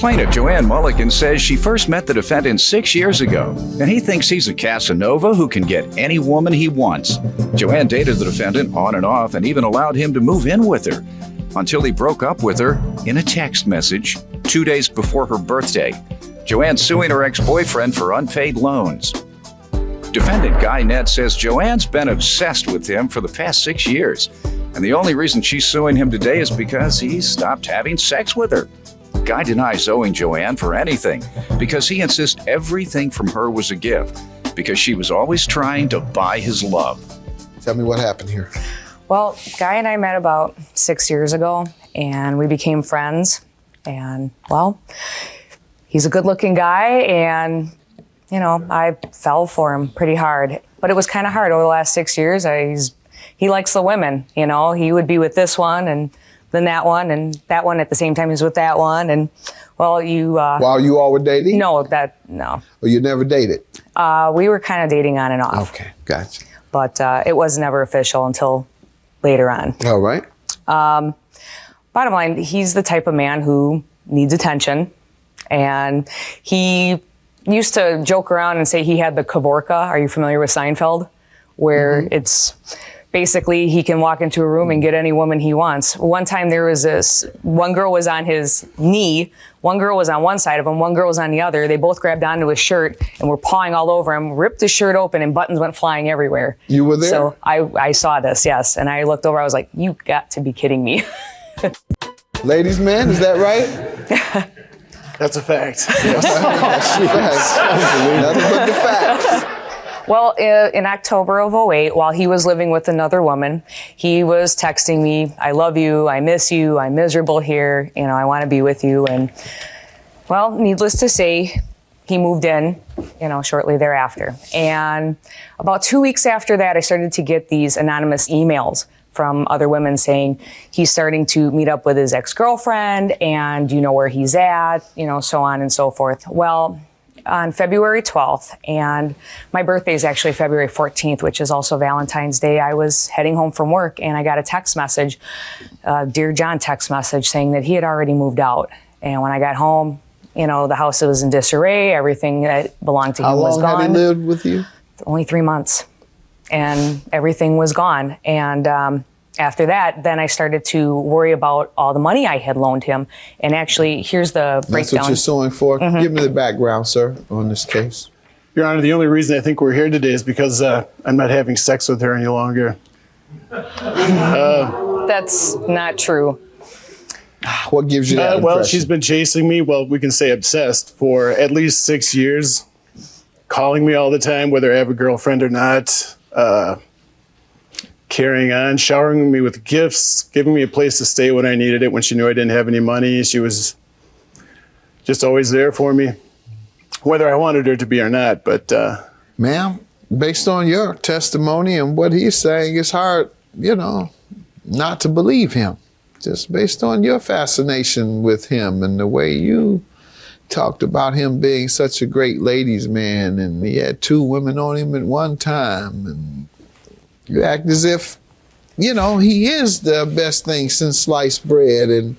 Plaintiff Joanne Mulligan says she first met the defendant 6 years ago, and he thinks he's a Casanova who can get any woman he wants. Joanne dated the defendant on and off and even allowed him to move in with her until he broke up with her in a text message 2 days before her birthday. Joanne's suing her ex-boyfriend for unpaid loans. Defendant Guy Ned says Joanne's been obsessed with him for the past 6 years, and the only reason she's suing him today is because he stopped having sex with her. Guy denies owing Joanne for anything because he insists everything from her was a gift because she was always trying to buy his love. Tell me what happened here. Well, Guy and I met about 6 years ago, and we became friends. And, well, he's a good-looking guy, and, you know, I fell for him pretty hard. But it was kind of hard over the last 6 years. He likes the women, you know. He would be with this one, and then that one, and that one at the same time he was with that one. And, well, While you all were dating? No. Well, you never dated? We were kind of dating on and off. Okay, gotcha. But it was never official until later on. All right. Bottom line, he's the type of man who needs attention. And he used to joke around and say he had the Kavorka. Are you familiar with Seinfeld? Where it's basically he can walk into a room and get any woman he wants. One time there was one girl was on his knee, one girl was on one side of him, one girl was on the other. They both grabbed onto his shirt and were pawing all over him, ripped his shirt open, and buttons went flying everywhere. You were there? So I saw this, yes. And I looked over, I was like, you got to be kidding me. Ladies, man, is that right? That's a fact. That's a fact. Nothing but the facts. Well, in October of 2008, while he was living with another woman, he was texting me, I love you, I miss you, I'm miserable here, you know, I want to be with you. And, well, needless to say, he moved in, you know, shortly thereafter. And about 2 weeks after that, I started to get these anonymous emails from other women saying he's starting to meet up with his ex-girlfriend and you know where he's at, you know, so on and so forth. Well, on February 12th, and my birthday is actually February 14th, which is also Valentine's Day, I was heading home from work and I got a text message, Dear John text message saying that he had already moved out. And when I got home, you know, the house was in disarray, everything that belonged to him was gone. How long had he lived with you? Only 3 months. And everything was gone. And after that, then I started to worry about all the money I had loaned him. And actually, here's the breakdown. That's what you're suing for? Give me the background, sir, on this case. Your Honor, the only reason I think we're here today is because I'm not having sex with her any longer. That's not true. What gives you that well, impression? she's been chasing me, well, we can say obsessed, for at least 6 years. Calling me all the time, whether I have a girlfriend or not. Carrying on, showering me with gifts, giving me a place to stay when I needed it, when she knew I didn't have any money. She was just always there for me, whether I wanted her to be or not. But ma'am, based on your testimony and what he's saying, it's hard, you know, not to believe him. Just based on your fascination with him and the way you talked about him being such a great ladies' man, and he had 2 women on him at one time, and you act as if, you know, he is the best thing since sliced bread. And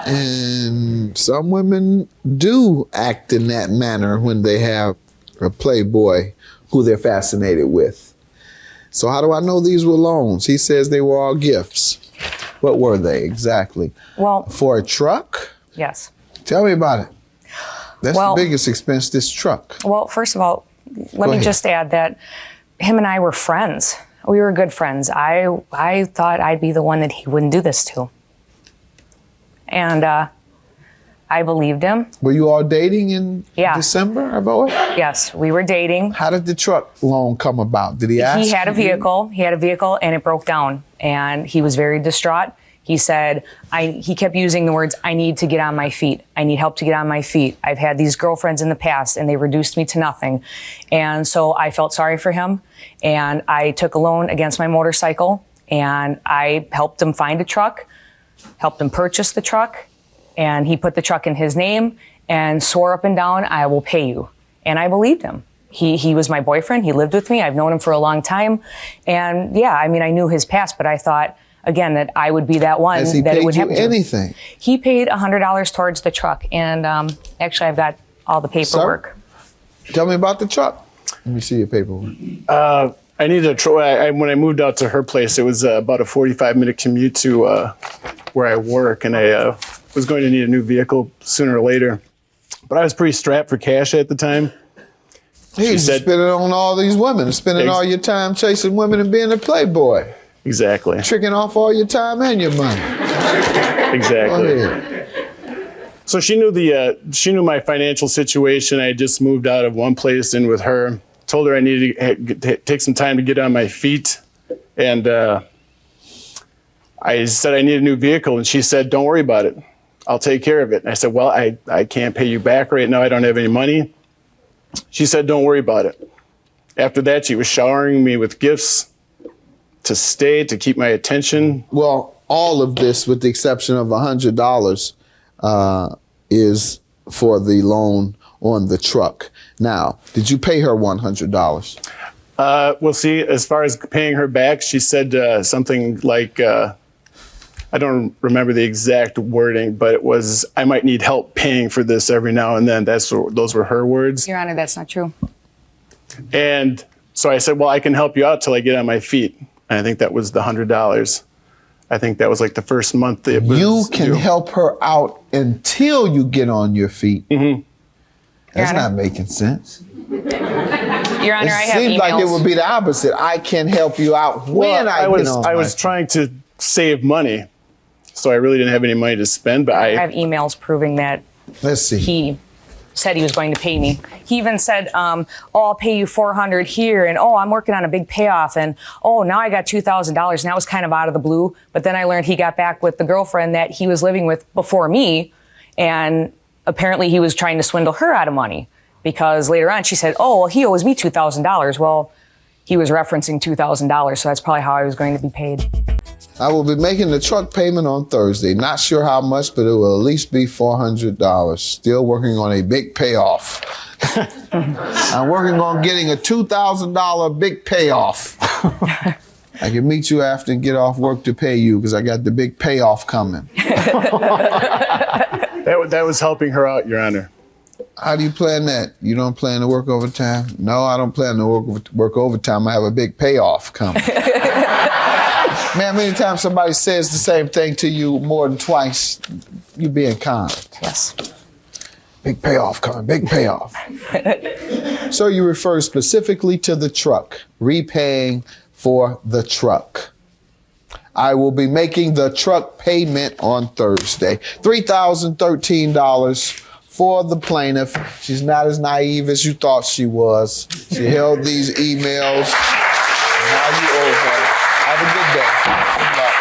and some women do act in that manner when they have a playboy who they're fascinated with. So how do I know these were loans? He says they were all gifts. What were they exactly? Well, for a truck? Yes. Tell me about it. That's the biggest expense, this truck. Well, first of all, let me just add that him and I were friends. We were good friends. I thought I'd be the one that he wouldn't do this to. And I believed him. Were you all dating in December of 2008? Yes, we were dating. How did the truck loan come about? Did he ask? He had a vehicle. He had a vehicle and it broke down. And he was very distraught. He said, he kept using the words, I need to get on my feet. I need help to get on my feet. I've had these girlfriends in the past and they reduced me to nothing. And so I felt sorry for him. And I took a loan against my motorcycle and I helped him find a truck, helped him purchase the truck. And he put the truck in his name and swore up and down, I will pay you. And I believed him. He was my boyfriend. He lived with me. I've known him for a long time. And yeah, I mean, I knew his past, but I thought, again, that I would be that one Has he that it paid would you happen to. anything? He paid $100 towards the truck, and actually I've got all the paperwork. Sir, tell me about the truck. Let me see your paperwork. I needed a truck. When I moved out to her place, it was about a 45-minute commute to where I work, and I was going to need a new vehicle sooner or later. But I was pretty strapped for cash at the time. He's spending on all these women, spending all your time chasing women and being a playboy. Exactly. Tricking off all your time and your money. Exactly. Go ahead. So she knew my financial situation. I had just moved out of one place in with her. Told her I needed to take some time to get on my feet, and I said I need a new vehicle, and she said, "Don't worry about it. I'll take care of it." And I said, "Well, I can't pay you back right now. I don't have any money." She said, "Don't worry about it." After that, she was showering me with gifts to stay, to keep my attention. Well, all of this, with the exception of $100, is for the loan on the truck. Now, did you pay her $100? Well, see, as far as paying her back, she said something like, I don't remember the exact wording, but it was, I might need help paying for this every now and then. Those were her words. Your Honor, that's not true. And so I said, well, I can help you out till I get on my feet. And I think that was the $100. I think that was like the first month. You can help her out until you get on your feet. Mm-hmm. That's not making sense. Your Honor, I have seems emails. like it would be the opposite. I can help you out when I was trying to save money, so I really didn't have any money to spend. But I have emails proving that. Let's see. He said he was going to pay me. He even said, "Oh, I'll pay you $400 here," and "Oh, I'm working on a big payoff," and "Oh, now I got $2,000." And that was kind of out of the blue. But then I learned he got back with the girlfriend that he was living with before me, and apparently he was trying to swindle her out of money, because later on she said, "Oh, well, he owes me $2,000." Well, he was referencing $2,000, so that's probably how I was going to be paid. I will be making the truck payment on Thursday. Not sure how much, but it will at least be $400. Still working on a big payoff. I'm working on getting a $2,000 big payoff. I can meet you after and get off work to pay you, because I got the big payoff coming. That was helping her out, Your Honor. How do you plan that? You don't plan to work overtime? No, I don't plan to work overtime. I have a big payoff coming. Man, many times somebody says the same thing to you more than twice, you being kind. Yes. Big payoff coming, big payoff. So you refer specifically to the truck, repaying for the truck. I will be making the truck payment on Thursday. $3,013 for the plaintiff. She's not as naive as you thought she was. She held these emails. Now you owe her. Have a good day. Good luck.